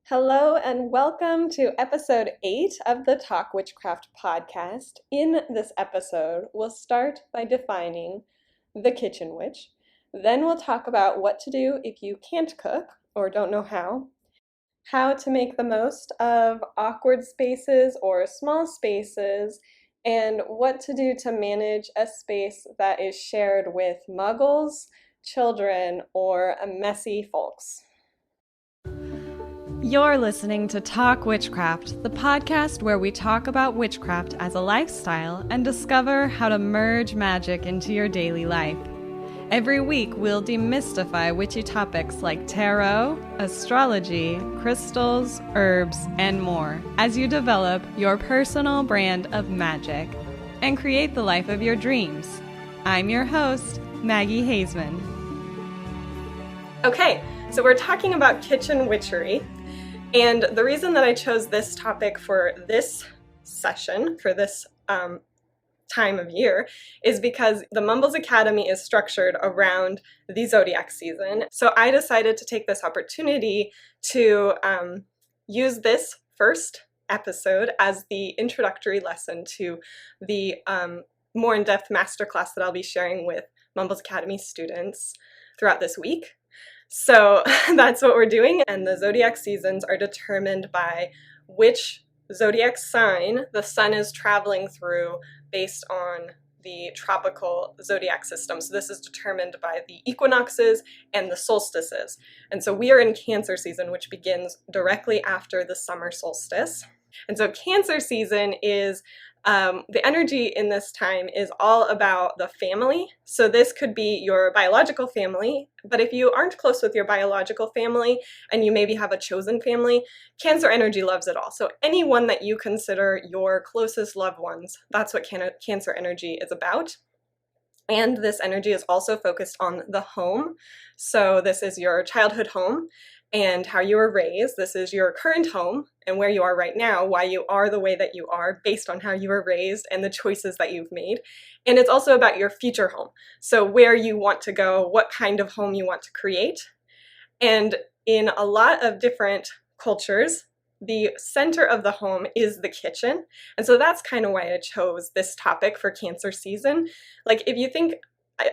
Hello and welcome to episode 8 of the Talk Witchcraft podcast. In this episode, we'll start by defining the kitchen witch. Then we'll talk about what to do if you can't cook or don't know how to make the most of awkward spaces or small spaces, and what to do to manage a space that is shared with muggles, children, or messy folks. You're listening to Talk Witchcraft, the podcast where we talk about witchcraft as a lifestyle and discover how to merge magic into your daily life. Every week, we'll demystify witchy topics like tarot, astrology, crystals, herbs, and more as you develop your personal brand of magic and create the life of your dreams. I'm your host, Maggie Hazeman. Okay, so we're talking about kitchen witchery. And the reason that I chose this topic for this session, for this time of year, is because the Mumbles Academy is structured around the zodiac season. So I decided to take this opportunity to use this first episode as the introductory lesson to the more in-depth masterclass that I'll be sharing with Mumbles Academy students throughout this week. So that's what we're doing, and the zodiac seasons are determined by which zodiac sign the sun is traveling through based on the tropical zodiac system. So this is determined by the equinoxes and the solstices. And so we are in Cancer season, which begins directly after the summer solstice. And so Cancer season is the energy in this time is all about the family. So this could be your biological family, but if you aren't close with your biological family and you maybe have a chosen family, Cancer energy loves it all. So anyone that you consider your closest loved ones, that's what Cancer energy is about. And this energy is also focused on the home. So this is your childhood home and how you were raised. This is your current home and where you are right now, why you are the way that you are based on how you were raised and the choices that you've made. And it's also about your future home. So where you want to go, what kind of home you want to create. And in a lot of different cultures, the center of the home is the kitchen. And so that's kind of why I chose this topic for Cancer season. Like if you think,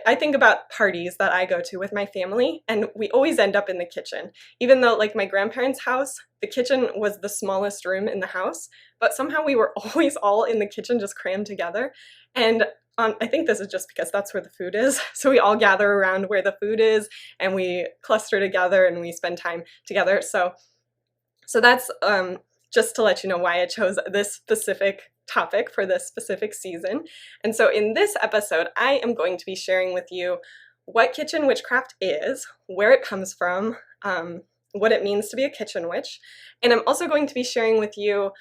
I think about parties that I go to with my family, and we always end up in the kitchen. Even though like my grandparents' house, the kitchen was the smallest room in the house, but somehow we were always all in the kitchen just crammed together. And I think this is just because that's where the food is. So we all gather around where the food is and we cluster together and we spend time together. So that's just to let you know why I chose this specific topic for this specific season. And so in this episode, I am going to be sharing with you what kitchen witchcraft is, where it comes from, what it means to be a kitchen witch. And I'm also going to be sharing with you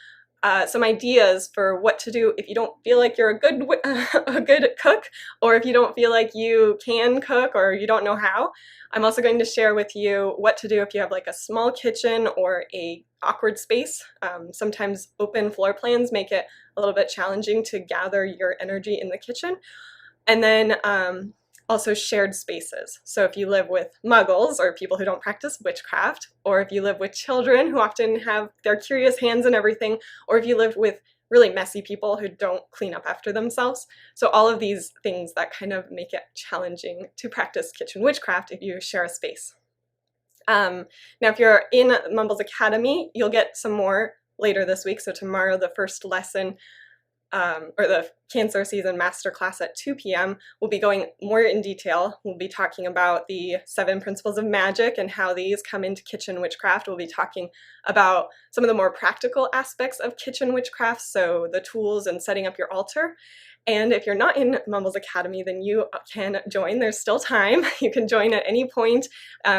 some ideas for what to do if you don't feel like you're a good cook, or if you don't feel like you can cook or you don't know how. I'm also going to share with you what to do if you have like a small kitchen or a awkward space. Sometimes open floor plans make it a little bit challenging to gather your energy in the kitchen. And then also shared spaces. So if you live with muggles or people who don't practice witchcraft, or if you live with children who often have their curious hands and everything, or if you live with really messy people who don't clean up after themselves. So all of these things that kind of make it challenging to practice kitchen witchcraft if you share a space. Now, if you're in Mumbles Academy, you'll get some more later this week. So tomorrow, the first lesson, or the Cancer season masterclass at 2 p.m. We'll be going more in detail. We'll be talking about the 7 principles of magic and how these come into kitchen witchcraft. We'll be talking about some of the more practical aspects of kitchen witchcraft, so the tools and setting up your altar. And if you're not in Mumbles Academy, then you can join. There's still time. You can join at any point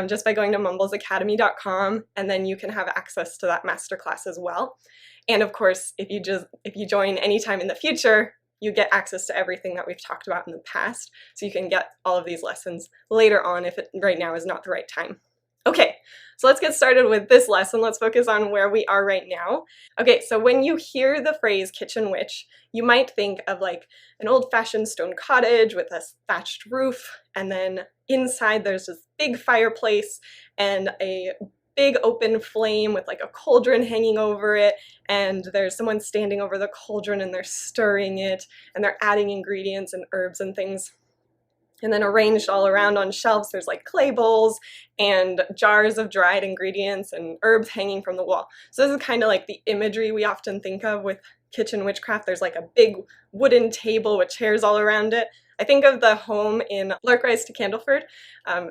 just by going to mumblesacademy.com, and then you can have access to that masterclass as well. And of course, if you join anytime in the future, you get access to everything that we've talked about in the past. So you can get all of these lessons later on if it right now is not the right time. Okay, so let's get started with this lesson. Let's focus on where we are right now. Okay, so when you hear the phrase kitchen witch, you might think of like an old-fashioned stone cottage with a thatched roof, and then inside there's this big fireplace and a big open flame with like a cauldron hanging over it, and there's someone standing over the cauldron and they're stirring it and they're adding ingredients and herbs and things. And then arranged all around on shelves, there's like clay bowls and jars of dried ingredients and herbs hanging from the wall. So this is kind of like the imagery we often think of with kitchen witchcraft. There's like a big wooden table with chairs all around it. I think of the home in Rise to Candleford.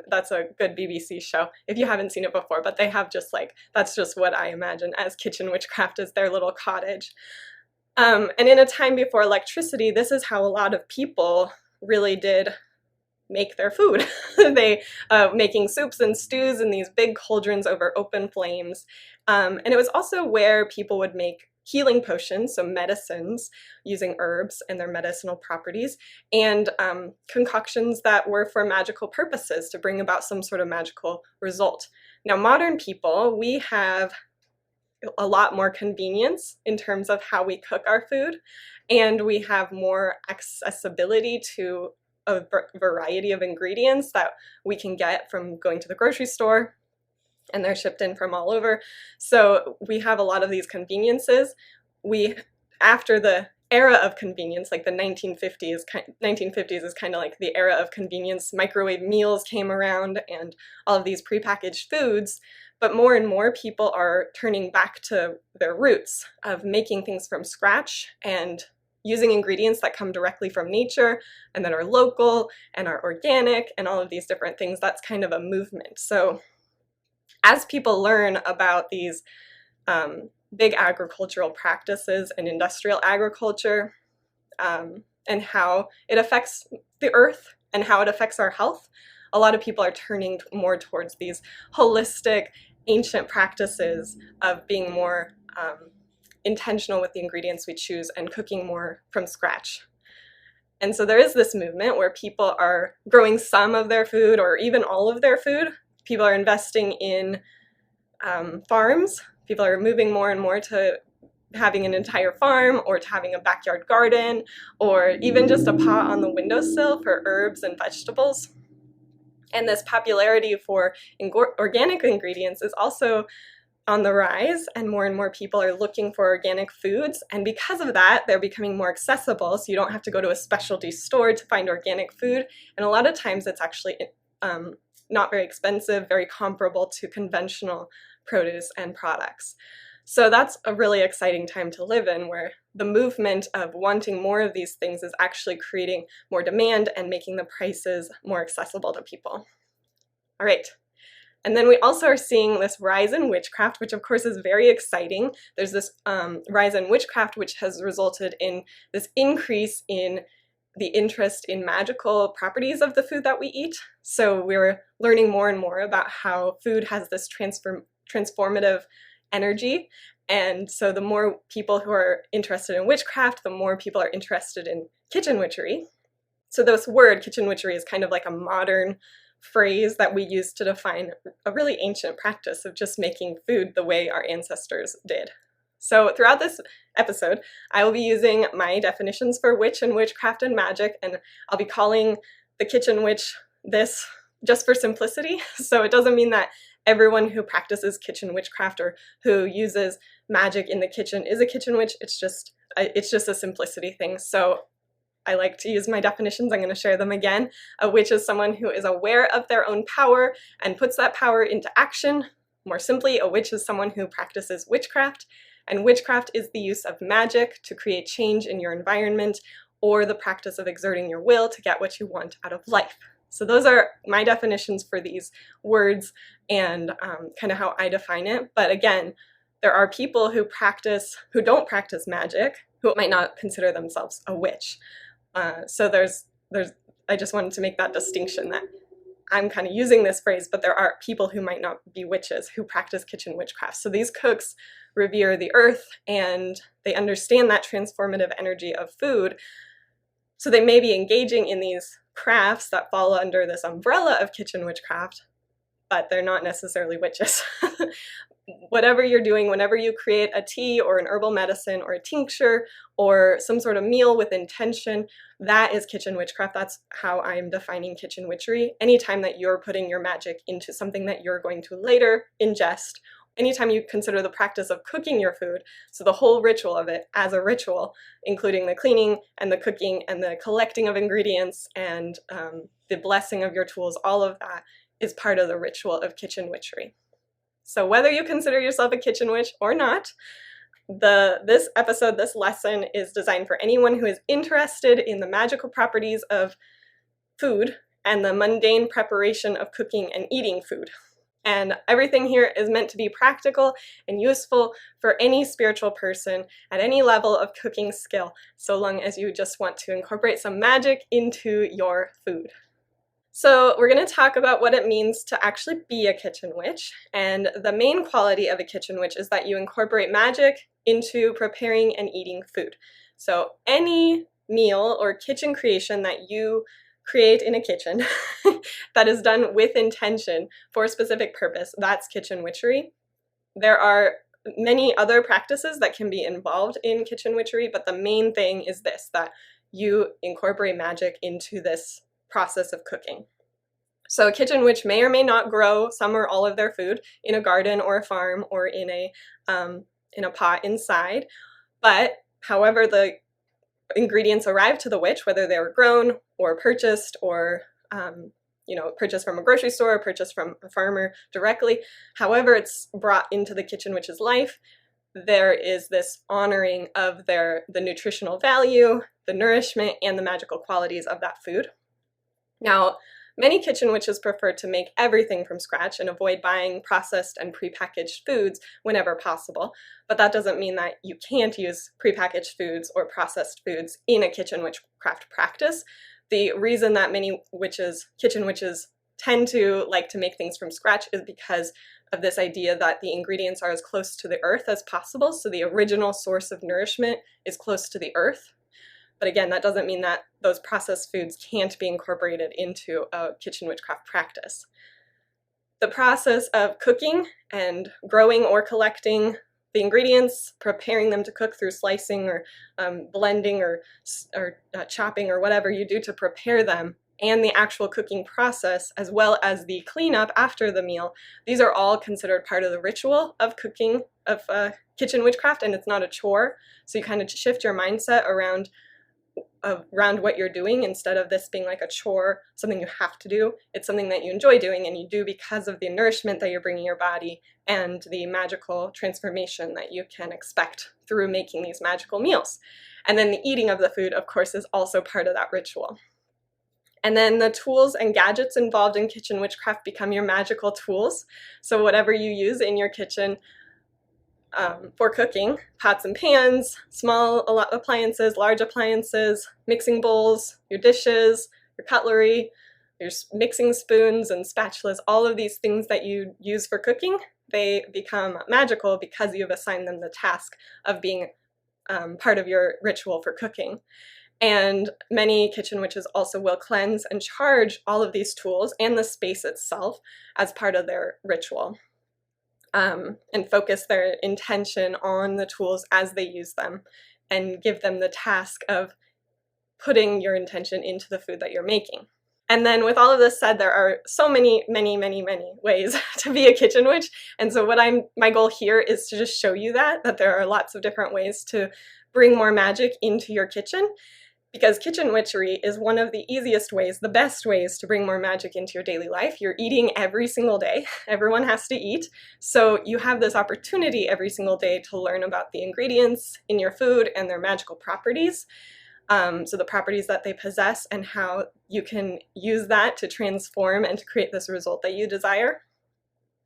That's a good BBC show if you haven't seen it before, but they have just like, that's just what I imagine as kitchen witchcraft, is their little cottage. And in a time before electricity, this is how a lot of people really did make their food. They making soups and stews in these big cauldrons over open flames. And it was also where people would make healing potions, so medicines using herbs and their medicinal properties, and concoctions that were for magical purposes to bring about some sort of magical result. Now, modern people, we have a lot more convenience in terms of how we cook our food, and we have more accessibility to a variety of ingredients that we can get from going to the grocery store, and they're shipped in from all over. So we have a lot of these conveniences. After the era of convenience, like the 1950s is kind of like the era of convenience. Microwave meals came around and all of these prepackaged foods, but more and more people are turning back to their roots of making things from scratch and using ingredients that come directly from nature and that are local and are organic and all of these different things. That's kind of a movement. So as people learn about these big agricultural practices and industrial agriculture and how it affects the earth and how it affects our health, a lot of people are turning more towards these holistic, ancient practices of being more intentional with the ingredients we choose and cooking more from scratch. And so there is this movement where people are growing some of their food or even all of their food. People are investing in farms. People are moving more and more to having an entire farm or to having a backyard garden or even just a pot on the windowsill for herbs and vegetables. And this popularity for organic ingredients is also on the rise, and more people are looking for organic foods, and because of that they're becoming more accessible, so you don't have to go to a specialty store to find organic food, and a lot of times it's actually not very expensive, very comparable to conventional produce and products. So that's a really exciting time to live in, where the movement of wanting more of these things is actually creating more demand and making the prices more accessible to people. All right. And then we also are seeing this rise in witchcraft, which of course is very exciting. There's this rise in witchcraft, which has resulted in this increase in the interest in magical properties of the food that we eat. So we're learning more and more about how food has this transformative energy. And so the more people who are interested in witchcraft, the more people are interested in kitchen witchery. So this word, kitchen witchery, is kind of like a modern phrase that we use to define a really ancient practice of just making food the way our ancestors did. So throughout this episode, I will be using my definitions for witch and witchcraft and magic, and I'll be calling the kitchen witch this just for simplicity. So it doesn't mean that everyone who practices kitchen witchcraft or who uses magic in the kitchen is a kitchen witch. It's just a simplicity thing. So I like to use my definitions. I'm going to share them again. A witch is someone who is aware of their own power and puts that power into action. More simply, a witch is someone who practices witchcraft, and witchcraft is the use of magic to create change in your environment or the practice of exerting your will to get what you want out of life. So those are my definitions for these words and kind of how I define it. But again, there are people who don't practice magic who might not consider themselves a witch. So I just wanted to make that distinction that I'm kind of using this phrase, but there are people who might not be witches who practice kitchen witchcraft. So these cooks revere the earth and they understand that transformative energy of food. So they may be engaging in these crafts that fall under this umbrella of kitchen witchcraft, but they're not necessarily witches. whatever you're doing, whenever you create a tea or an herbal medicine or a tincture or some sort of meal with intention, that is kitchen witchcraft. That's how I'm defining kitchen witchery. Anytime that you're putting your magic into something that you're going to later ingest, anytime you consider the practice of cooking your food, so the whole ritual of it as a ritual, including the cleaning and the cooking and the collecting of ingredients and the blessing of your tools, all of that is part of the ritual of kitchen witchery. So whether you consider yourself a kitchen witch or not, this episode, this lesson is designed for anyone who is interested in the magical properties of food and the mundane preparation of cooking and eating food. And everything here is meant to be practical and useful for any spiritual person at any level of cooking skill, so long as you just want to incorporate some magic into your food. So we're going to talk about what it means to actually be a kitchen witch, and the main quality of a kitchen witch is that you incorporate magic into preparing and eating food. So any meal or kitchen creation that you create in a kitchen that is done with intention for a specific purpose, that's kitchen witchery. There are many other practices that can be involved in kitchen witchery, but the main thing is this, that you incorporate magic into this process of cooking. So a kitchen witch may or may not grow some or all of their food in a garden or a farm or in a pot inside, but however the ingredients arrive to the witch, whether they were grown or purchased or purchased from a grocery store or purchased from a farmer directly, however it's brought into the kitchen witch's life, there is this honoring of the nutritional value, the nourishment, and the magical qualities of that food. Now, many kitchen witches prefer to make everything from scratch and avoid buying processed and prepackaged foods whenever possible, but that doesn't mean that you can't use prepackaged foods or processed foods in a kitchen witchcraft practice. The reason that many kitchen witches tend to like to make things from scratch is because of this idea that the ingredients are as close to the earth as possible, so the original source of nourishment is close to the earth. But again, that doesn't mean that those processed foods can't be incorporated into a kitchen witchcraft practice. The process of cooking and growing or collecting the ingredients, preparing them to cook through slicing or blending or chopping or whatever you do to prepare them, and the actual cooking process, as well as the cleanup after the meal, these are all considered part of the ritual of cooking, of kitchen witchcraft, and it's not a chore. So you kind of shift your mindset around what you're doing. Instead of this being like a chore, something you have to do, it's something that you enjoy doing and you do because of the nourishment that you're bringing your body and the magical transformation that you can expect through making these magical meals. And then the eating of the food, of course, is also part of that ritual. And then the tools and gadgets involved in kitchen witchcraft become your magical tools. So whatever you use in your kitchen for cooking, pots and pans, small appliances, large appliances, mixing bowls, your dishes, your cutlery, your mixing spoons and spatulas, all of these things that you use for cooking, they become magical because you've assigned them the task of being part of your ritual for cooking. And many kitchen witches also will cleanse and charge all of these tools and the space itself as part of their ritual. And focus their intention on the tools as they use them and give them the task of putting your intention into the food that you're making. And then with all of this said, there are so many ways to be a kitchen witch. And so my goal here is to just show you that there are lots of different ways to bring more magic into your kitchen. Because kitchen witchery is one of the easiest ways, the best ways to bring more magic into your daily life. You're eating every single day. Everyone has to eat. So you have this opportunity every single day to learn about the ingredients in your food and their magical properties. So the properties that they possess and how you can use that to transform and to create this result that you desire.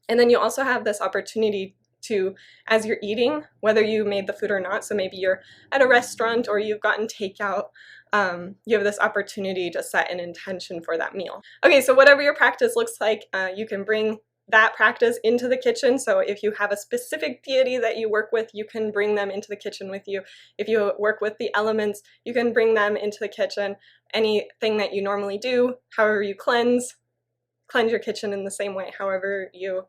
And then you also have this opportunity to, as you're eating, whether you made the food or not, so maybe you're at a restaurant or you've gotten takeout, you have this opportunity to set an intention for that meal. Okay, so whatever your practice looks like, you can bring that practice into the kitchen. So if you have a specific deity that you work with, you can bring them into the kitchen with you. If you work with the elements, you can bring them into the kitchen. Anything that you normally do, however you cleanse your kitchen in the same way, however you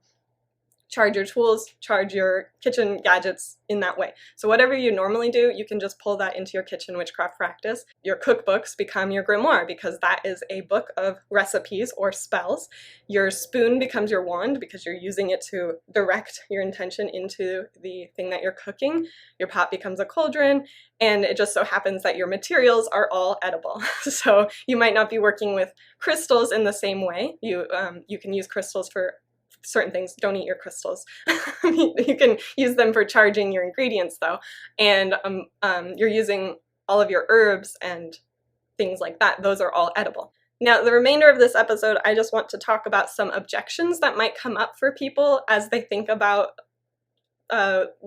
charge your tools, charge your kitchen gadgets in that way. So whatever you normally do, you can just pull that into your kitchen witchcraft practice. Your cookbooks become your grimoire because that is a book of recipes or spells. Your spoon becomes your wand because you're using it to direct your intention into the thing that you're cooking. Your pot becomes a cauldron, and it just so happens that your materials are all edible. So you might not be working with crystals in the same way. You can use crystals for certain things. Don't eat your crystals. You can use them for charging your ingredients though, and you're using all of your herbs and things like that. Those are all edible. Now, the remainder of this episode, I just want to talk about some objections that might come up for people as they think about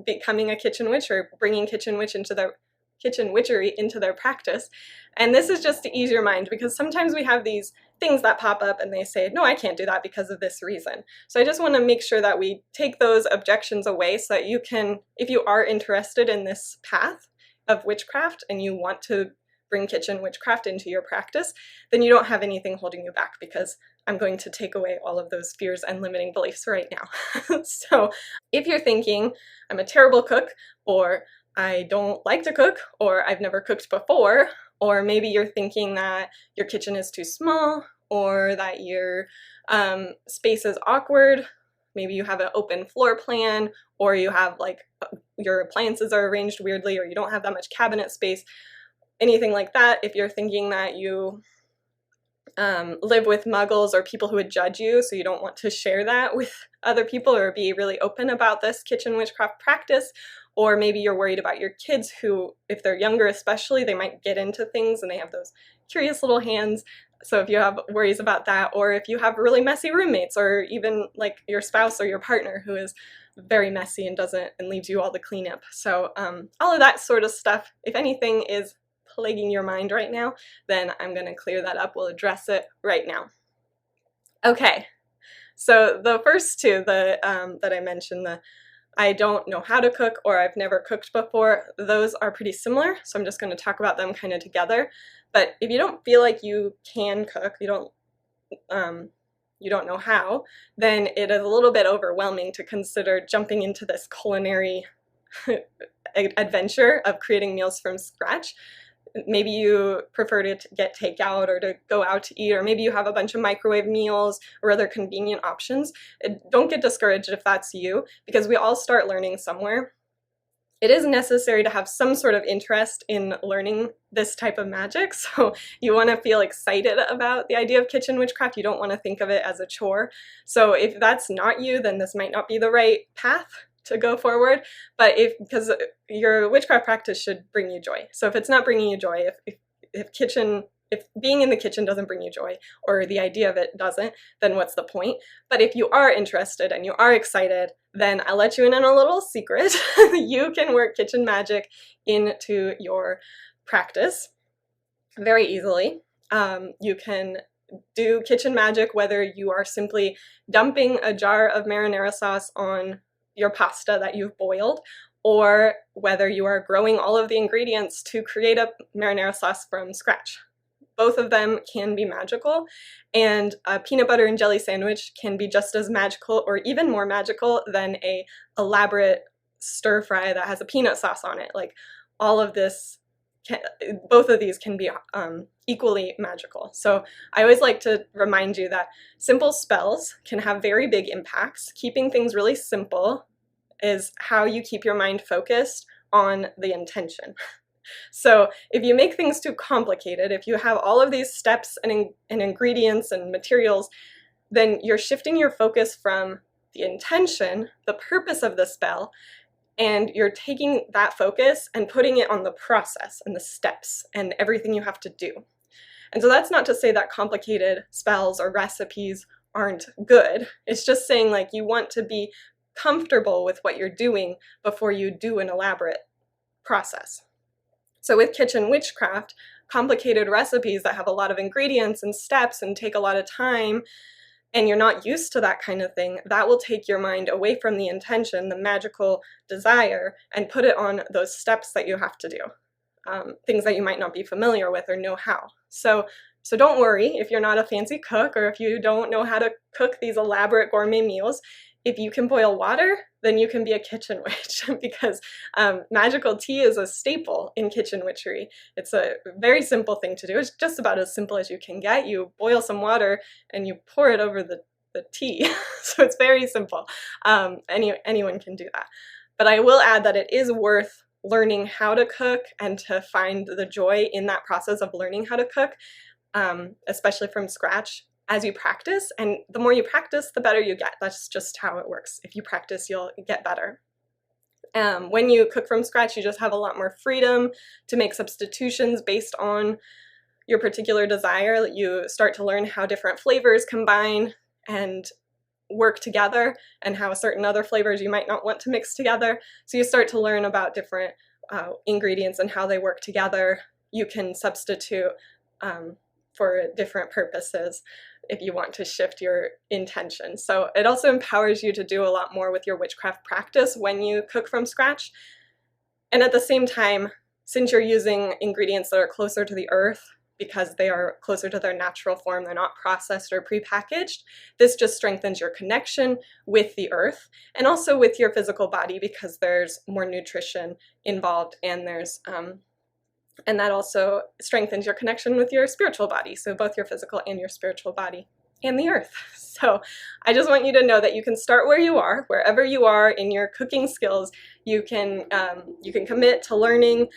becoming a kitchen witch or bringing kitchen witchery into their practice. And this is just to ease your mind, because sometimes we have these things that pop up and they say, no, I can't do that because of this reason. So I just want to make sure that we take those objections away so that you can, if you are interested in this path of witchcraft and you want to bring kitchen witchcraft into your practice, then you don't have anything holding you back, because I'm going to take away all of those fears and limiting beliefs right now. So if you're thinking, I'm a terrible cook, or I don't like to cook, or I've never cooked before, or maybe you're thinking that your kitchen is too small, or that your space is awkward, maybe you have an open floor plan, or you have like your appliances are arranged weirdly, or you don't have that much cabinet space, anything like that. If you're thinking that you live with muggles or people who would judge you, so you don't want to share that with other people or be really open about this kitchen witchcraft practice, or maybe you're worried about your kids who, if they're younger especially, they might get into things and they have those curious little hands. So if you have worries about that, or if you have really messy roommates, or even like your spouse or your partner who is very messy and leaves you all the cleanup. So all of that sort of stuff, if anything is plaguing your mind right now, then I'm going to clear that up. We'll address it right now. Okay, so the first two that I mentioned, the I don't know how to cook or I've never cooked before, those are pretty similar, so I'm just going to talk about them kind of together. But if you don't feel like you can cook, you don't know how, then it is a little bit overwhelming to consider jumping into this culinary adventure of creating meals from scratch. Maybe you prefer to get takeout or to go out to eat, or maybe you have a bunch of microwave meals or other convenient options. Don't get discouraged if that's you, because we all start learning somewhere. It is necessary to have some sort of interest in learning this type of magic, so you want to feel excited about the idea of kitchen witchcraft. You don't want to think of it as a chore. So if that's not you, then this might not be the right path to go forward, but because your witchcraft practice should bring you joy. So if it's not bringing you joy, if being in the kitchen doesn't bring you joy, or the idea of it doesn't, then what's the point? But if you are interested and you are excited, then I'll let you in on a little secret. You can work kitchen magic into your practice very easily. You can do kitchen magic whether you are simply dumping a jar of marinara sauce on your pasta that you've boiled, or whether you are growing all of the ingredients to create a marinara sauce from scratch. Both of them can be magical, and a peanut butter and jelly sandwich can be just as magical or even more magical than a elaborate stir fry that has a peanut sauce on it. Like all of this, both of these can be equally magical. So I always like to remind you that simple spells can have very big impacts. Keeping things really simple is how you keep your mind focused on the intention. So if you make things too complicated, if you have all of these steps and ingredients and materials, then you're shifting your focus from the intention, the purpose of the spell, and you're taking that focus and putting it on the process and the steps and everything you have to do. And so that's not to say that complicated spells or recipes aren't good. It's just saying like you want to be comfortable with what you're doing before you do an elaborate process. So with kitchen witchcraft, complicated recipes that have a lot of ingredients and steps and take a lot of time, and you're not used to that kind of thing, that will take your mind away from the intention, the magical desire, and put it on those steps that you have to do, things that you might not be familiar with or know how. So don't worry if you're not a fancy cook or if you don't know how to cook these elaborate gourmet meals. if you can boil water, then you can be a kitchen witch because magical tea is a staple in kitchen witchery. It's a very simple thing to do. It's just about as simple as you can get. You boil some water and you pour it over the tea. So it's very simple. Anyone can do that. But I will add that it is worth learning how to cook and to find the joy in that process of learning how to cook, especially from scratch, as you practice. And the more you practice, the better you get. That's just how it works. If you practice, you'll get better. When you cook from scratch, you just have a lot more freedom to make substitutions based on your particular desire. You start to learn how different flavors combine and work together, and how certain other flavors you might not want to mix together. So you start to learn about different ingredients and how they work together. You can substitute for different purposes if you want to shift your intention. So it also empowers you to do a lot more with your witchcraft practice when you cook from scratch. And at the same time, since you're using ingredients that are closer to the earth, because they are closer to their natural form, they're not processed or prepackaged, this just strengthens your connection with the earth and also with your physical body, because there's more nutrition involved, and there's and that also strengthens your connection with your spiritual body, so both your physical and your spiritual body and the earth. So I just want you to know that you can start where you are, wherever you are in your cooking skills. You can commit to learning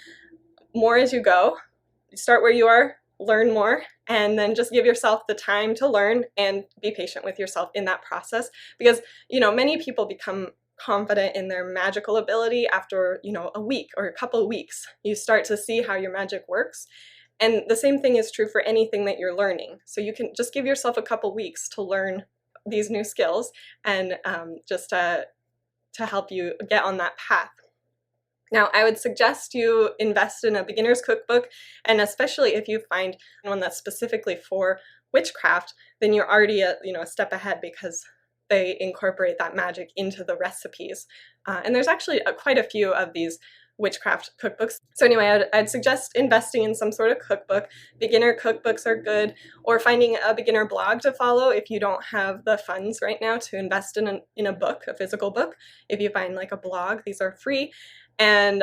more as you go. You start where you are, learn more, and then just give yourself the time to learn and be patient with yourself in that process, because many people become confident in their magical ability after a week or a couple of weeks. You start to see how your magic works, and the same thing is true for anything that you're learning. So you can just give yourself a couple weeks to learn these new skills, and just to help you get on that path. Now, I would suggest you invest in a beginner's cookbook, and especially if you find one that's specifically for witchcraft, then you're already a step ahead, because they incorporate that magic into the recipes. And there's actually quite a few of these witchcraft cookbooks. So anyway, I'd suggest investing in some sort of cookbook. Beginner cookbooks are good, or finding a beginner blog to follow if you don't have the funds right now to invest in a book, a physical book. If you find like a blog, these are free. And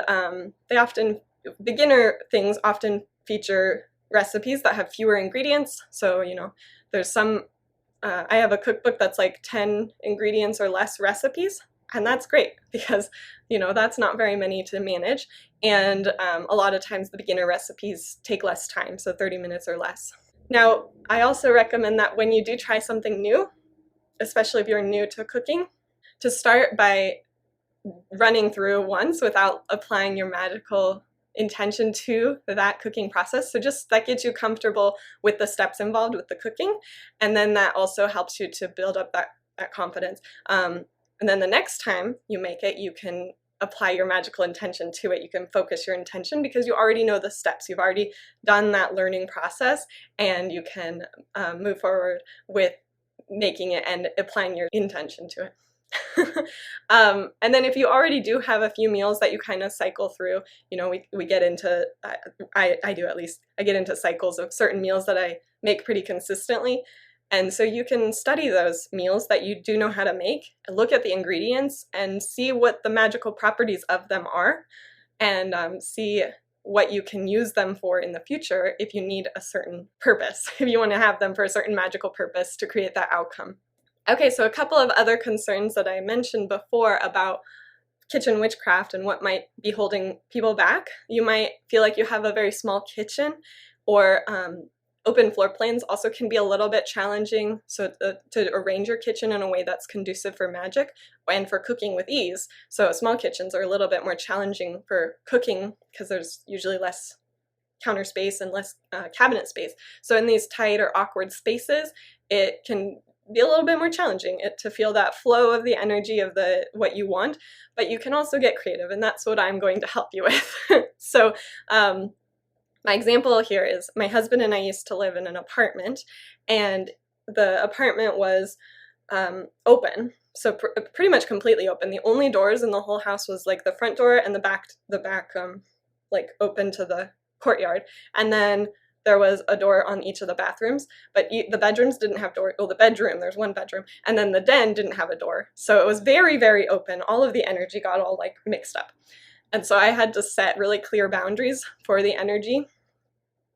beginner things often feature recipes that have fewer ingredients. So, there's some, I have a cookbook that's like 10 ingredients or less recipes, and that's great because, that's not very many to manage. And a lot of times the beginner recipes take less time, so 30 minutes or less. Now, I also recommend that when you do try something new, especially if you're new to cooking, to start by running through once without applying your magical intention to that cooking process. So just that gets you comfortable with the steps involved with the cooking, and then that also helps you to build up that confidence. And then the next time you make it, you can apply your magical intention to it. You can focus your intention because you already know the steps. You've already done that learning process, and you can move forward with making it and applying your intention to it. And then if you already do have a few meals that you kind of cycle through, we get into, I do at least, I get into cycles of certain meals that I make pretty consistently. And so you can study those meals that you do know how to make, and look at the ingredients and see what the magical properties of them are, and see what you can use them for in the future if you need a certain purpose, if you want to have them for a certain magical purpose to create that outcome. Okay, so a couple of other concerns that I mentioned before about kitchen witchcraft and what might be holding people back. You might feel like you have a very small kitchen, or open floor plans also can be a little bit challenging. So to arrange your kitchen in a way that's conducive for magic and for cooking with ease. So small kitchens are a little bit more challenging for cooking because there's usually less counter space and less cabinet space. So in these tight or awkward spaces, it can be a little bit more challenging to feel that flow of the energy of what you want, but you can also get creative, and that's what I'm going to help you with. So my example here is my husband and I used to live in an apartment, and the apartment was open, so pretty much completely open. The only doors in the whole house was like the front door and the back like open to the courtyard, and then there was a door on each of the bathrooms, but the bedrooms didn't have doors. Well, the bedroom, there's one bedroom, and then the den didn't have a door. So it was very, very open. All of the energy got all like mixed up. And so I had to set really clear boundaries for the energy.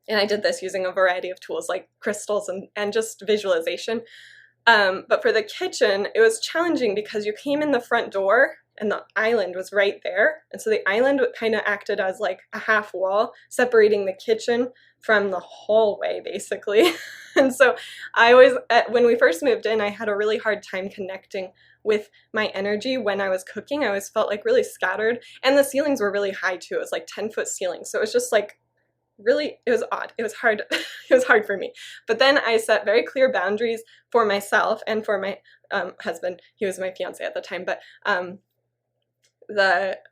And I did this using a variety of tools like crystals and just visualization. But for the kitchen, it was challenging because you came in the front door and the island was right there. And so the island kind of acted as like a half wall separating the kitchen from the hallway, basically. And so I always, when we first moved in, I had a really hard time connecting with my energy when I was cooking. I always felt like really scattered, and the ceilings were really high too. It was like 10-foot ceilings. So it was just like really, it was odd. It was hard. It was hard for me. But then I set very clear boundaries for myself and for my husband. He was my fiance at the time, but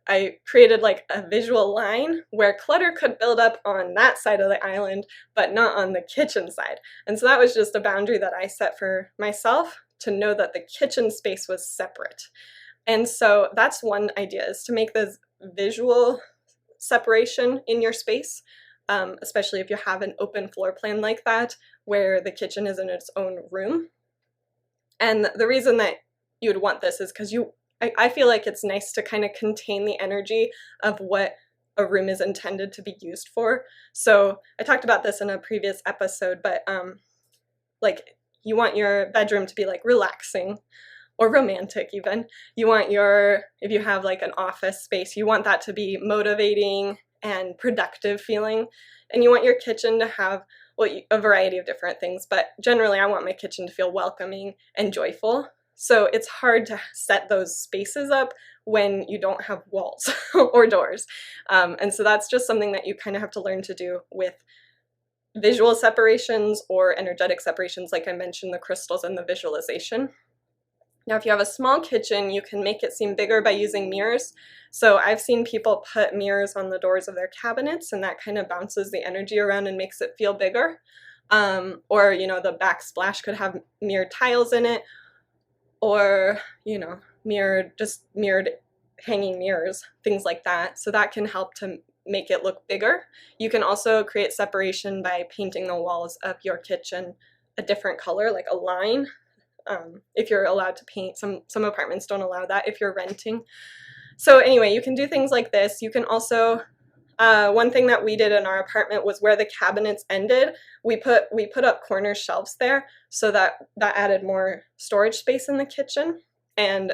I created like a visual line where clutter could build up on that side of the island, but not on the kitchen side. And so that was just a boundary that I set for myself to know that the kitchen space was separate. And so that's one idea, is to make this visual separation in your space, especially if you have an open floor plan like that, where the kitchen is in its own room. And the reason that you would want this is because I feel like it's nice to kind of contain the energy of what a room is intended to be used for. So I talked about this in a previous episode, but like you want your bedroom to be like relaxing or romantic even. You want if you have like an office space, you want that to be motivating and productive feeling. And you want your kitchen to have, well, a variety of different things, but generally I want my kitchen to feel welcoming and joyful. So it's hard to set those spaces up when you don't have walls or doors. And so that's just something that you kind of have to learn to do with visual separations or energetic separations, like I mentioned, the crystals and the visualization. Now, if you have a small kitchen, you can make it seem bigger by using mirrors. So I've seen people put mirrors on the doors of their cabinets, and that kind of bounces the energy around and makes it feel bigger. Or, you know, the backsplash could have mirrored tiles in it, or, you know, mirrored hanging mirrors, things like that. So that can help to make it look bigger. You can also create separation by painting the walls of your kitchen a different color, like a line. If you're allowed to paint, some apartments don't allow that if you're renting. So anyway, you can do things like this. You can also, one thing that we did in our apartment was where the cabinets ended, we put up corner shelves there, so that added more storage space in the kitchen, and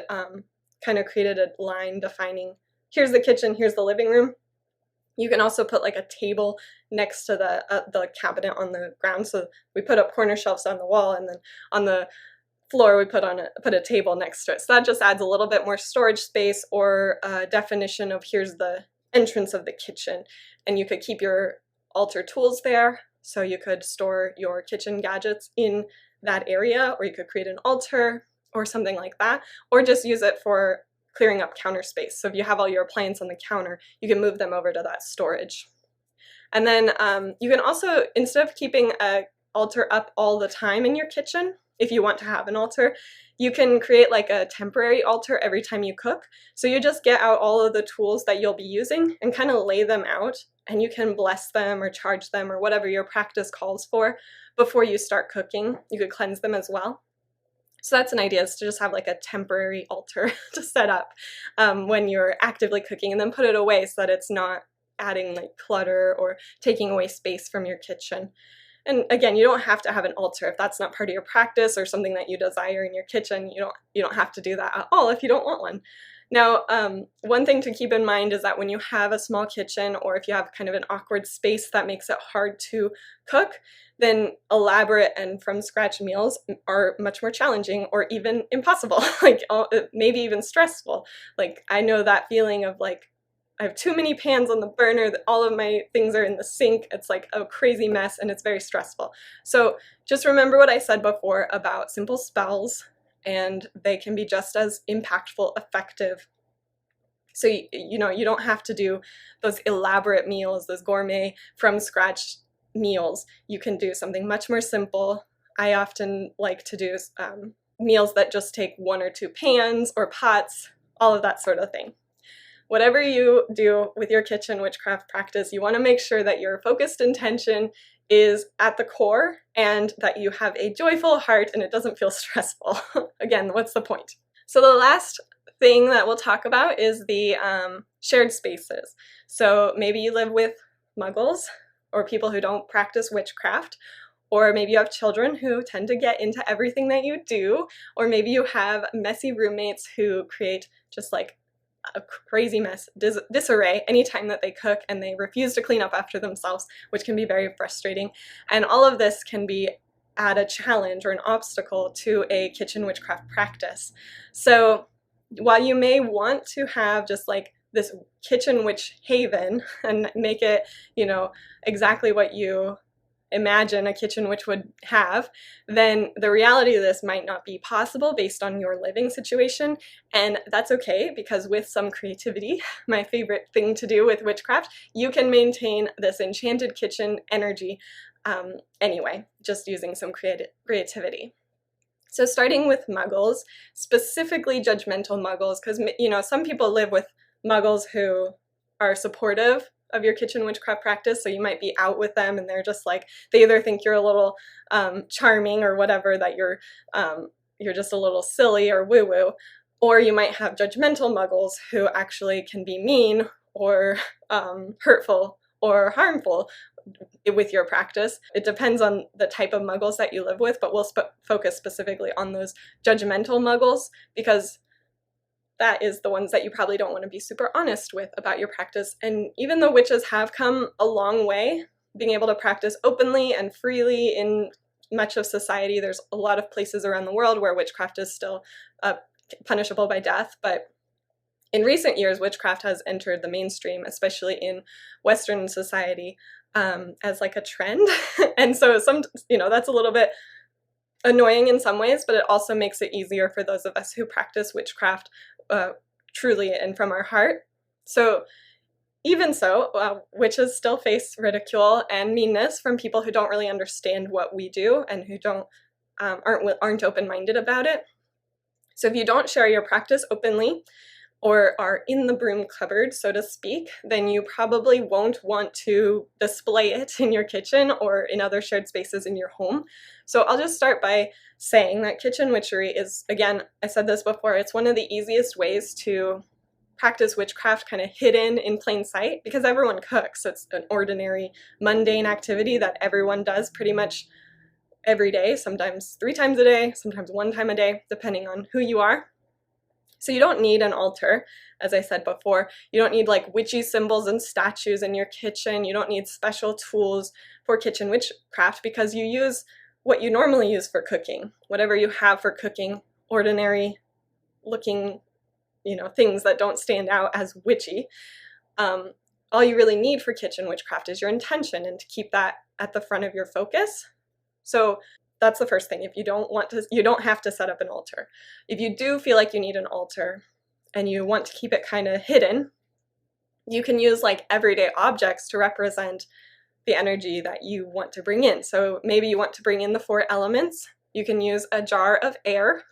kind of created a line defining, here's the kitchen, here's the living room. You can also put like a table next to the cabinet on the ground. So we put up corner shelves on the wall, and then on the floor we put a table next to it. So that just adds a little bit more storage space, or a definition of here's the entrance of the kitchen. And you could keep your altar tools there, so you could store your kitchen gadgets in that area, or you could create an altar or something like that, or just use it for clearing up counter space. So if you have all your appliances on the counter, you can move them over to that storage. And then you can also, instead of keeping an altar up all the time in your kitchen, if you want to have an altar, you can create like a temporary altar every time you cook. So you just get out all of the tools that you'll be using and kind of lay them out, and you can bless them or charge them or whatever your practice calls for before you start cooking. You could cleanse them as well. So that's an idea, is to just have like a temporary altar to set up when you're actively cooking, and then put it away so that it's not adding like clutter or taking away space from your kitchen. And again, you don't have to have an altar if that's not part of your practice or something that you desire in your kitchen. You don't have to do that at all if you don't want one. Now, one thing to keep in mind is that when you have a small kitchen, or if you have kind of an awkward space that makes it hard to cook, then elaborate and from scratch meals are much more challenging, or even impossible, like maybe even stressful. Like I know that feeling of like, I have too many pans on the burner, that all of my things are in the sink. It's like a crazy mess, and it's very stressful. So just remember what I said before about simple spells, and they can be just as impactful, effective. So you know, you don't have to do those elaborate meals, those gourmet from scratch meals. You can do something much more simple. I often like to do meals that just take 1 or 2 pans or pots, all of that sort of thing. Whatever you do with your kitchen witchcraft practice, you want to make sure that your focused intention is at the core and that you have a joyful heart and it doesn't feel stressful. Again, what's the point? So the last thing that we'll talk about is the shared spaces. So maybe you live with muggles or people who don't practice witchcraft, or maybe you have children who tend to get into everything that you do, or maybe you have messy roommates who create just like a crazy mess, disarray anytime that they cook, and they refuse to clean up after themselves, which can be very frustrating. And all of this can be add a challenge or an obstacle to a kitchen witchcraft practice. So while you may want to have just like this kitchen witch haven and make it, you know, exactly what you imagine a kitchen witch would have, then the reality of this might not be possible based on your living situation. And that's okay, because with some creativity, my favorite thing to do with witchcraft, you can maintain this enchanted kitchen energy anyway, just using some creativity. So starting with muggles, specifically judgmental muggles, because, you know, some people live with muggles who are supportive of your kitchen witchcraft practice, so you might be out with them and they're just like, they either think you're a little charming or whatever, that you're just a little silly or woo-woo, or you might have judgmental muggles who actually can be mean or hurtful or harmful with your practice. It depends on the type of muggles that you live with, but we'll focus specifically on those judgmental muggles, because that is the ones that you probably don't want to be super honest with about your practice. And even though witches have come a long way, being able to practice openly and freely in much of society, there's a lot of places around the world where witchcraft is still punishable by death, but in recent years, witchcraft has entered the mainstream, especially in Western society, as like a trend. And so that's a little bit annoying in some ways, but it also makes it easier for those of us who practice witchcraft truly and from our heart. So even so, witches still face ridicule and meanness from people who don't really understand what we do and who aren't open-minded about it. So if you don't share your practice openly, or are in the broom cupboard, so to speak, then you probably won't want to display it in your kitchen or in other shared spaces in your home. So I'll just start by saying that kitchen witchery is, again, I said this before, it's one of the easiest ways to practice witchcraft kind of hidden in plain sight, because everyone cooks. So it's an ordinary, mundane activity that everyone does pretty much every day, sometimes 3 times a day, sometimes 1 time a day, depending on who you are. So you don't need an altar, as I said before. You don't need like witchy symbols and statues in your kitchen. You don't need special tools for kitchen witchcraft, because you use what you normally use for cooking. Whatever you have for cooking, ordinary looking, things that don't stand out as witchy. All you really need for kitchen witchcraft is your intention, and to keep that at the front of your focus. So that's the first thing. If you don't have to set up an altar. If you do feel like you need an altar and you want to keep it kind of hidden, you can use like everyday objects to represent the energy that you want to bring in. So maybe you want to bring in the 4 elements. You can use a jar of air.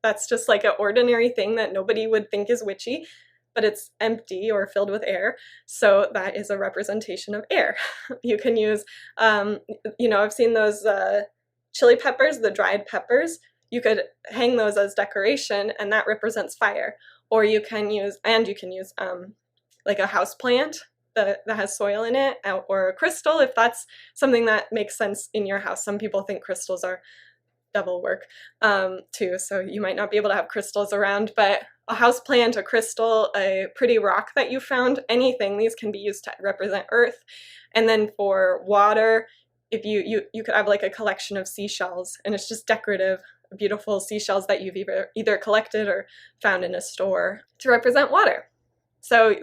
That's just like an ordinary thing that nobody would think is witchy, but it's empty or filled with air. So that is a representation of air. You can use, I've seen those chili peppers, the dried peppers. You could hang those as decoration, and that represents fire. Or you can use like a house plant that has soil in it, or a crystal, if that's something that makes sense in your house. Some people think crystals are devil work too, so you might not be able to have crystals around, but a house plant, a crystal, a pretty rock that you found, anything, these can be used to represent earth. And then for water, if you could have like a collection of seashells, and it's just decorative, beautiful seashells that you've either collected or found in a store to represent water. So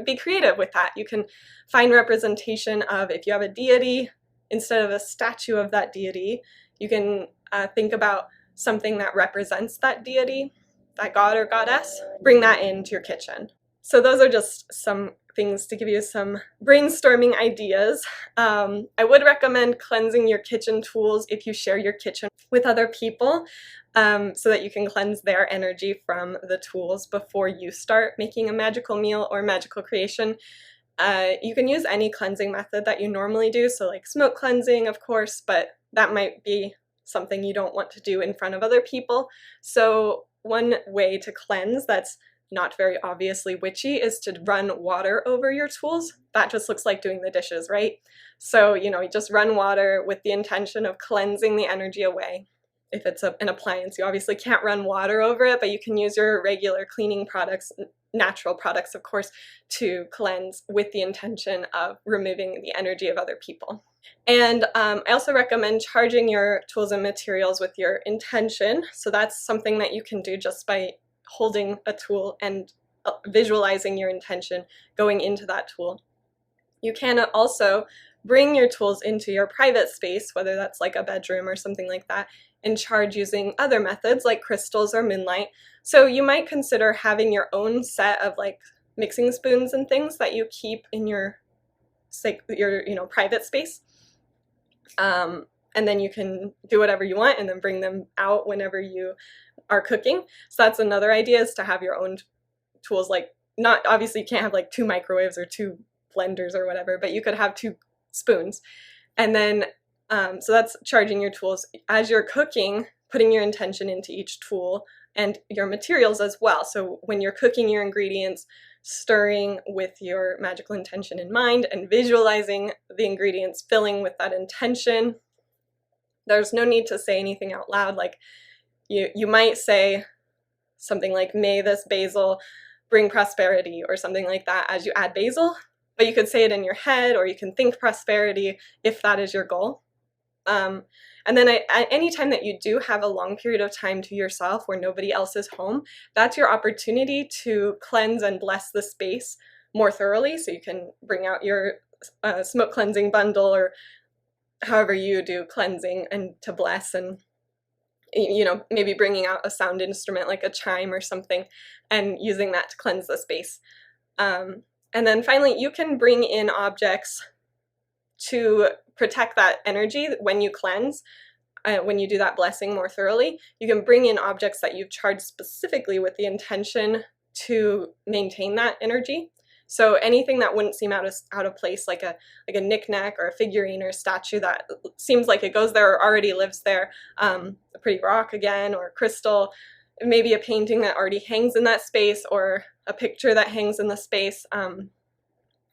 be creative with that. You can find representation of, if you have a deity, instead of a statue of that deity, you can think about something that represents that deity, that god or goddess. Bring that into your kitchen. So those are just some things to give you some brainstorming ideas. I would recommend cleansing your kitchen tools if you share your kitchen with other people, so that you can cleanse their energy from the tools before you start making a magical meal or magical creation. You can use any cleansing method that you normally do, so like smoke cleansing, of course, but that might be something you don't want to do in front of other people. So one way to cleanse that's not very obviously witchy is to run water over your tools. That just looks like doing the dishes, right? So, you just run water with the intention of cleansing the energy away. If it's an appliance, you obviously can't run water over it, but you can use your regular cleaning products, natural products, of course, to cleanse with the intention of removing the energy of other people. And I also recommend charging your tools and materials with your intention. So that's something that you can do just by holding a tool and visualizing your intention going into that tool. You can also bring your tools into your private space, whether that's like a bedroom or something like that, and charge using other methods like crystals or moonlight. So you might consider having your own set of like mixing spoons and things that you keep in your private space. And then you can do whatever you want and then bring them out whenever you are cooking. So that's another idea, is to have your own tools. Like, not obviously you can't have like 2 microwaves or 2 blenders or whatever, but you could have 2 spoons. And then so that's charging your tools as you're cooking, putting your intention into each tool and your materials as well. So when you're cooking your ingredients, stirring with your magical intention in mind and visualizing the ingredients filling with that intention. There's no need to say anything out loud. Like you might say something like, may this basil bring prosperity, or something like that as you add basil, but you could say it in your head, or you can think prosperity if that is your goal. And then at any time that you do have a long period of time to yourself where nobody else is home, that's your opportunity to cleanse and bless the space more thoroughly. So you can bring out your smoke cleansing bundle, or however you do cleansing, and to bless, and maybe bringing out a sound instrument like a chime or something and using that to cleanse the space. And then finally, you can bring in objects to protect that energy when you cleanse. When you do that blessing more thoroughly, you can bring in objects that you've charged specifically with the intention to maintain that energy. So anything that wouldn't seem out of place, like a knickknack or a figurine or a statue that seems like it goes there or already lives there, a pretty rock again, or crystal, maybe a painting that already hangs in that space, or a picture that hangs in the space.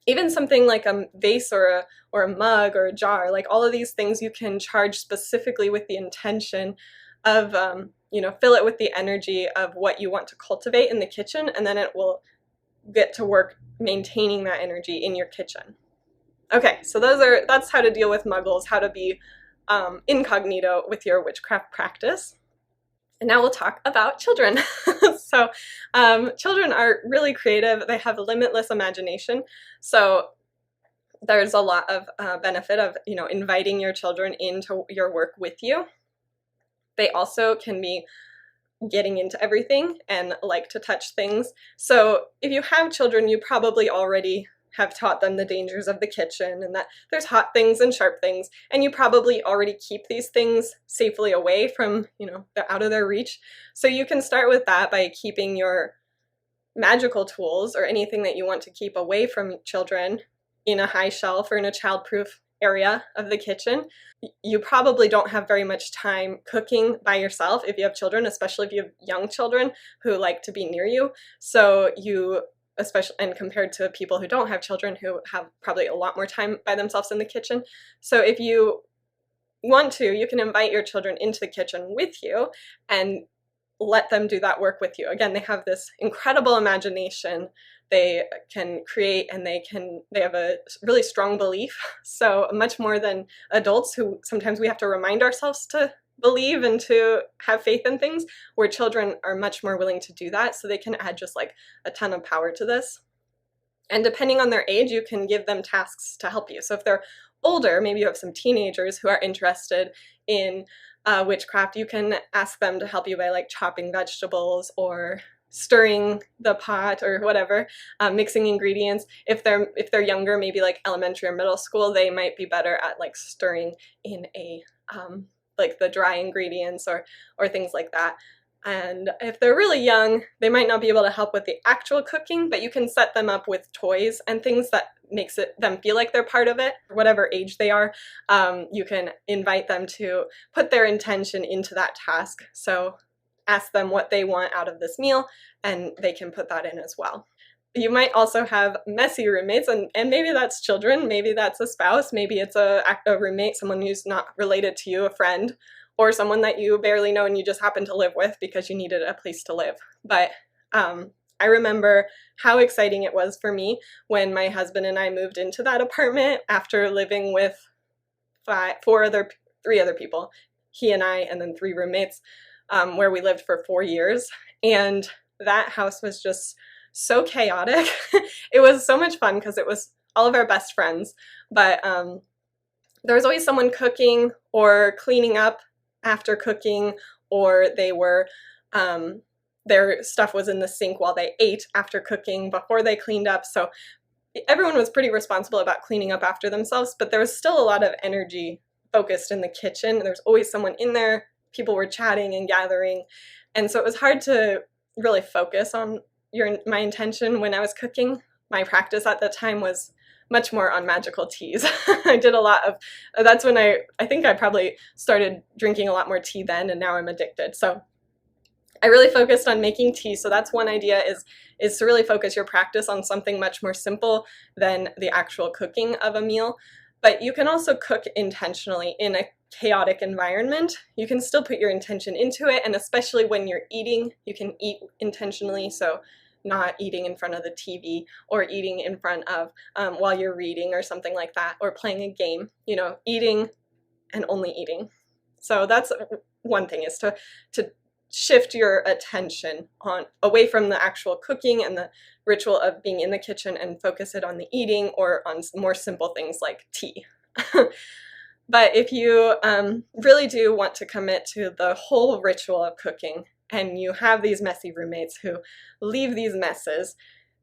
Even something like a vase or a mug or a jar, like all of these things you can charge specifically with the intention of, fill it with the energy of what you want to cultivate in the kitchen, and then it will get to work maintaining that energy in your kitchen. Okay, so that's how to deal with muggles, how to be incognito with your witchcraft practice. And now we'll talk about children. So children are really creative. They have limitless imagination. So there's a lot of benefit of, inviting your children into your work with you. They also can be getting into everything and like to touch things. So if you have children, you probably already have taught them the dangers of the kitchen, and that there's hot things and sharp things, and you probably already keep these things safely away from, they're out of their reach. So you can start with that by keeping your magical tools or anything that you want to keep away from children in a high shelf or in a childproof area of the kitchen. You probably don't have very much time cooking by yourself if you have children, especially if you have young children who like to be near you. So especially, and compared to people who don't have children, who have probably a lot more time by themselves in the kitchen. So if you want to, you can invite your children into the kitchen with you and let them do that work with you. Again, they have this incredible imagination. They can create, and they have a really strong belief. So much more than adults, who sometimes we have to remind ourselves to believe and to have faith in things, where children are much more willing to do that. So they can add just like a ton of power to this. And depending on their age, you can give them tasks to help you. So if they're older, maybe you have some teenagers who are interested in witchcraft, you can ask them to help you by like chopping vegetables or stirring the pot or whatever, mixing ingredients. If they're younger, maybe like elementary or middle school, they might be better at like stirring in a like the dry ingredients or things like that. And if they're really young, they might not be able to help with the actual cooking, but you can set them up with toys and things that makes them feel like they're part of it, whatever age they are. You can invite them to put their intention into that task. So ask them what they want out of this meal, and they can put that in as well. You might also have messy roommates, and maybe that's children, maybe that's a spouse, maybe it's a roommate, someone who's not related to you, a friend, or someone that you barely know and you just happen to live with because you needed a place to live. But I remember how exciting it was for me when my husband and I moved into that apartment after living with three other people, he and I, and then 3 roommates, where we lived for 4 years. And that house was just so chaotic. It was so much fun because it was all of our best friends, but there was always someone cooking or cleaning up after cooking, or they were their stuff was in the sink while they ate after cooking before they cleaned up. So everyone was pretty responsible about cleaning up after themselves, but there was still a lot of energy focused in the kitchen. There's always someone in there. People were chatting and gathering, and so it was hard to really focus on my intention when I was cooking. My practice at the time was much more on magical teas. I did a lot of, that's when I think I probably started drinking a lot more tea then, and now I'm addicted. So I really focused on making tea. So that's one idea, is to really focus your practice on something much more simple than the actual cooking of a meal. But you can also cook intentionally in a chaotic environment. You can still put your intention into it, and especially when you're eating, you can eat intentionally. So not eating in front of the TV or eating in front of while you're reading or something like that, or playing a game, eating and only eating. So that's one thing, is to shift your attention away from the actual cooking and the ritual of being in the kitchen and focus it on the eating or on more simple things like tea. But if you really do want to commit to the whole ritual of cooking, and you have these messy roommates who leave these messes,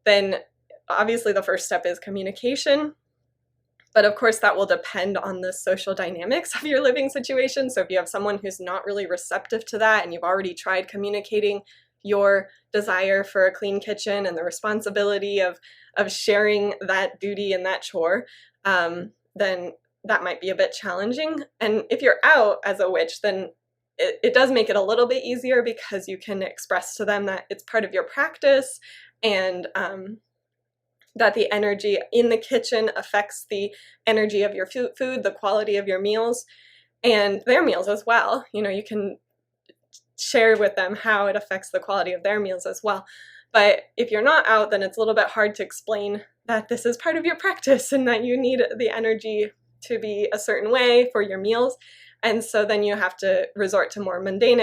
then obviously the first step is communication. But of course that will depend on the social dynamics of your living situation. So if you have someone who's not really receptive to that, and you've already tried communicating your desire for a clean kitchen and the responsibility of sharing that duty and that chore, then that might be a bit challenging. And if you're out as a witch, then it does make it a little bit easier, because you can express to them that it's part of your practice, and that the energy in the kitchen affects the energy of your food, the quality of your meals, and their meals as well. You can share with them how it affects the quality of their meals as well. But if you're not out, then it's a little bit hard to explain that this is part of your practice and that you need the energy to be a certain way for your meals. And so then you have to resort to more mundane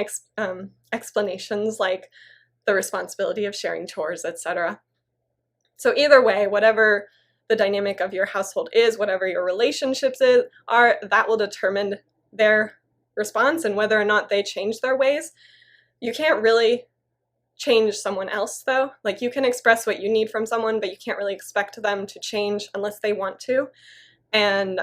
explanations, like the responsibility of sharing chores, etc. So either way, whatever the dynamic of your household is, whatever your relationships are, that will determine their response and whether or not they change their ways. You can't really change someone else, though. Like, you can express what you need from someone, but you can't really expect them to change unless they want to. And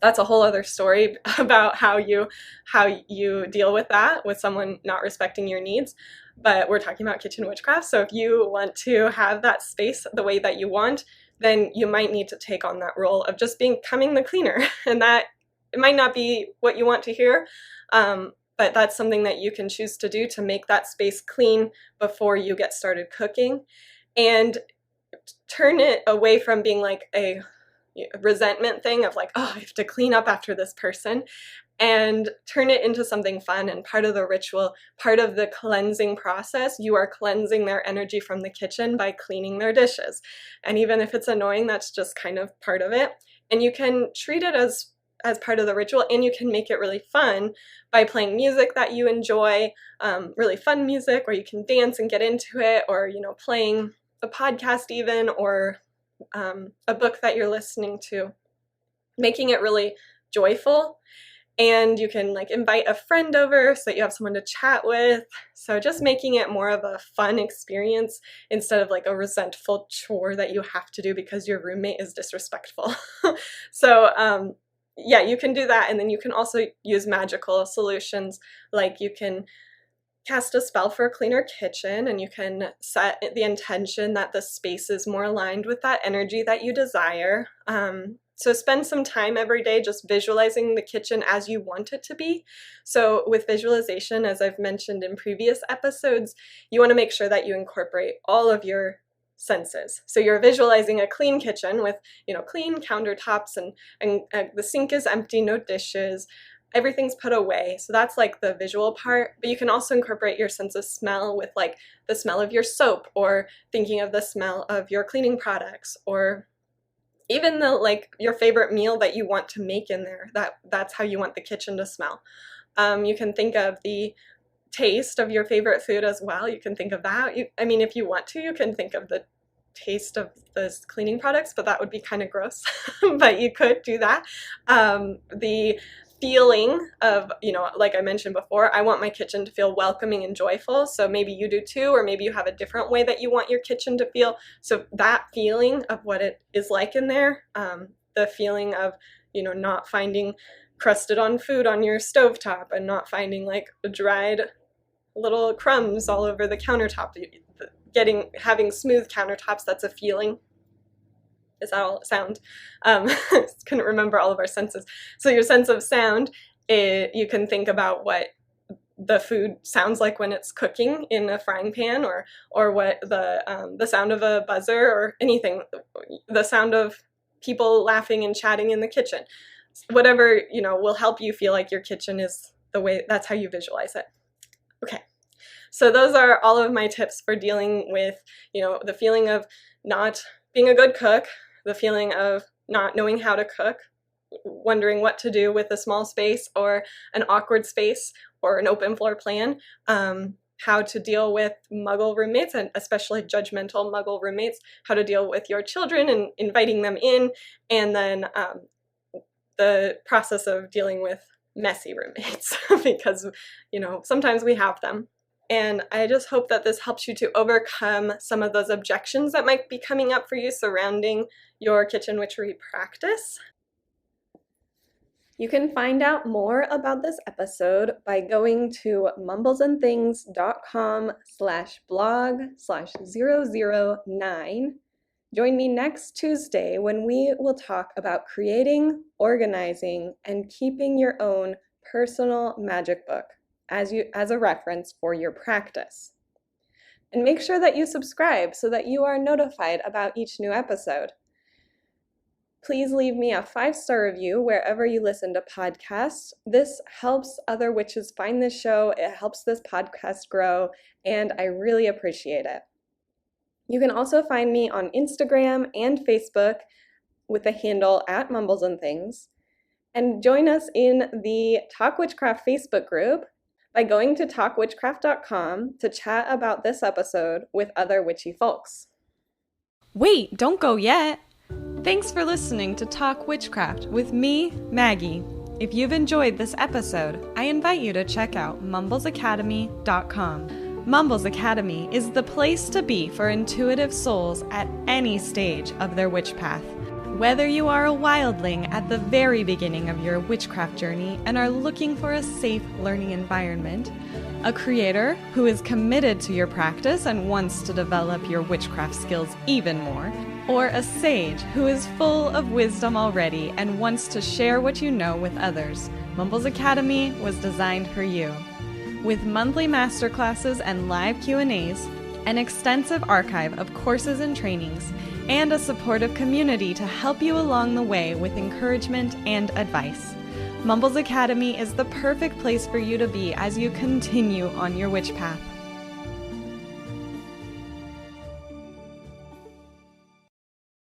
that's a whole other story about how you deal with that, with someone not respecting your needs. But we're talking about kitchen witchcraft, so if you want to have that space the way that you want, then you might need to take on that role of just becoming the cleaner. And that, it might not be what you want to hear, but that's something that you can choose to do to make that space clean before you get started cooking, and turn it away from being like a resentment thing of like, oh, I have to clean up after this person, and turn it into something fun and part of the ritual, part of the cleansing process. You are cleansing their energy from the kitchen by cleaning their dishes. And even if it's annoying, that's just kind of part of it. And you can treat it as part of the ritual, and you can make it really fun by playing music that you enjoy, really fun music where you can dance and get into it, or, playing a podcast even, or a book that you're listening to, making it really joyful. And you can invite a friend over so that you have someone to chat with. So just making it more of a fun experience instead of a resentful chore that you have to do because your roommate is disrespectful. So yeah, you can do that. And then you can also use magical solutions. Like, you can cast a spell for a cleaner kitchen, and you can set the intention that the space is more aligned with that energy that you desire. So spend some time every day just visualizing the kitchen as you want it to be. So with visualization, as I've mentioned in previous episodes, you want to make sure that you incorporate all of your senses. So you're visualizing a clean kitchen with, clean countertops and the sink is empty, no dishes, everything's put away. So that's like the visual part, but you can also incorporate your sense of smell with like the smell of your soap, or thinking of the smell of your cleaning products, or even your favorite meal that you want to make in there. That's how you want the kitchen to smell. You can think of the taste of your favorite food as well. You can think of that. If you want to, you can think of the taste of the cleaning products, but that would be kind of gross. But you could do that. The feeling of, like I mentioned before, I want my kitchen to feel welcoming and joyful. So maybe you do too, or maybe you have a different way that you want your kitchen to feel. So that feeling of what it is like in there, the feeling of, not finding crusted on food on your stovetop, and not finding like dried little crumbs all over the countertop, having smooth countertops, that's a feeling. Is that all sound? Couldn't remember all of our senses. So your sense of sound, you can think about what the food sounds like when it's cooking in a frying pan, or what the sound of a buzzer or anything, the sound of people laughing and chatting in the kitchen. Whatever, will help you feel like your kitchen is the way, that's how you visualize it. Okay. So those are all of my tips for dealing with, the feeling of not being a good cook, the feeling of not knowing how to cook, wondering what to do with a small space or an awkward space or an open floor plan, how to deal with muggle roommates, and especially judgmental muggle roommates, how to deal with your children and inviting them in, and then the process of dealing with messy roommates, because, sometimes we have them. And I just hope that this helps you to overcome some of those objections that might be coming up for you surrounding your kitchen witchery practice. You can find out more about this episode by going to mumblesandthings.com/blog/009. Join me next Tuesday when we will talk about creating, organizing, and keeping your own personal magic book as a reference for your practice. And make sure that you subscribe so that you are notified about each new episode. Please leave me a 5-star review wherever you listen to podcasts. This helps other witches find this show, it helps this podcast grow, and I really appreciate it. You can also find me on Instagram and Facebook with the handle @mumblesandthings, and join us in the Talk Witchcraft Facebook group by going to talkwitchcraft.com to chat about this episode with other witchy folks. Wait, don't go yet! Thanks for listening to Talk Witchcraft with me, Maggie. If you've enjoyed this episode, I invite you to check out mumblesacademy.com. Mumbles Academy is the place to be for intuitive souls at any stage of their witch path. Whether you are a wildling at the very beginning of your witchcraft journey and are looking for a safe learning environment, a creator who is committed to your practice and wants to develop your witchcraft skills even more, or a sage who is full of wisdom already and wants to share what you know with others, Mumbles Academy was designed for you. With monthly masterclasses and live Q&As, an extensive archive of courses and trainings, and a supportive community to help you along the way with encouragement and advice. Mumbles Academy is the perfect place for you to be as you continue on your witch path.